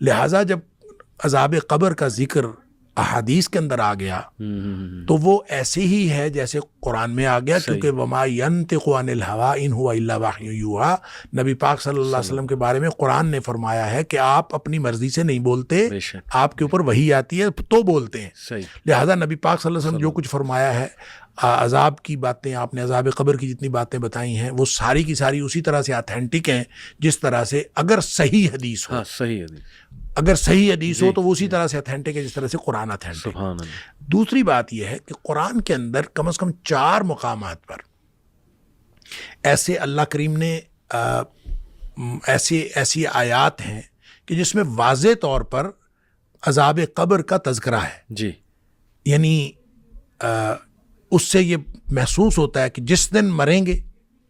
لہٰذا جب عذاب قبر کا ذکر احادیث کے اندر آ گیا تو وہ ایسے ہی ہے جیسے قرآن میں آ گیا، کیونکہ وما ینطق عن الہویٰ ان ہوا الا وحی یوحیٰ، نبی پاک صلی اللہ علیہ وسلم کے بارے میں قرآن نے فرمایا ہے کہ آپ اپنی مرضی سے نہیں بولتے، آپ کے اوپر وحی آتی ہے تو بولتے ہیں۔ لہذا نبی پاک صلی اللہ علیہ وسلم جو کچھ فرمایا ہے، عذاب کی باتیں آپ نے، عذاب قبر کی جتنی باتیں بتائی ہیں، وہ ساری کی ساری اسی طرح سے اتھینٹک ہیں جس طرح سے اگر صحیح حدیث ہو، اگر صحیح حدیث ہو تو وہ اسی طرح سے اتھینٹک ہے جس طرح سے قرآن اتھینٹک ہے۔ دوسری بات یہ ہے کہ قرآن کے اندر کم از کم 4 مقامات پر ایسے اللہ کریم نے ایسی آیات ہیں کہ جس میں واضح طور پر عذاب قبر کا تذکرہ ہے، جی، یعنی اس سے یہ محسوس ہوتا ہے کہ جس دن مریں گے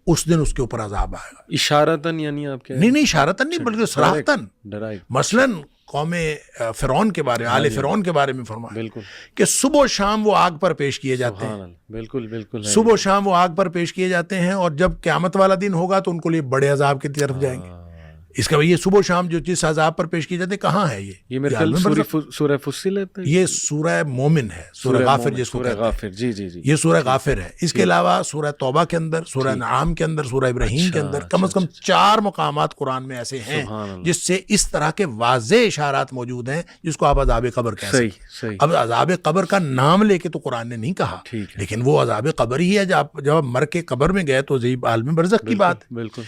اس دن اس کے اوپر عذاب آئے گا۔ اشارتاً یعنی آپ کہہ رہے ہیں؟ نہیں اشارتاً نہیں بلکہ صراحتاً، مثلاً قوم فرعون کے بارے میں، آل فرعون کے بارے میں فرمایا بالکل کہ صبح و شام وہ آگ پر پیش کیے جاتے ہیں، بالکل صبح و شام وہ آگ پر پیش کیے جاتے ہیں، اور جب قیامت والا دن ہوگا تو ان کو لیے بڑے عذاب کی طرف جائیں گے۔ اس کا یہ صبح و شام جو جس عذاب پر پیش کیے جاتے ہیں کہاں ہے یہ میرے خیال سورہ فصلت ہے، یہ سورہ مومن ہے، سورہ غافر جس کو کہتے ہیں، جی، یہ سورہ غافر ہے۔ اس کے علاوہ سورہ توبہ کے اندر، سورہ انعام کے اندر، سورہ ابراہیم کے اندر کم از کم 4 مقامات قرآن میں ایسے ہیں جس سے اس طرح کے واضح اشارات موجود ہیں جس کو آپ عذاب قبر کہہ سکتے ہیں۔ اب عذاب قبر کا نام لے کے تو قرآن نے نہیں کہا، لیکن وہ عذاب قبر ہی ہے۔ جب آپ مر کے قبر میں گئے تو عذاب عالم برزخ کی بات۔ بالکل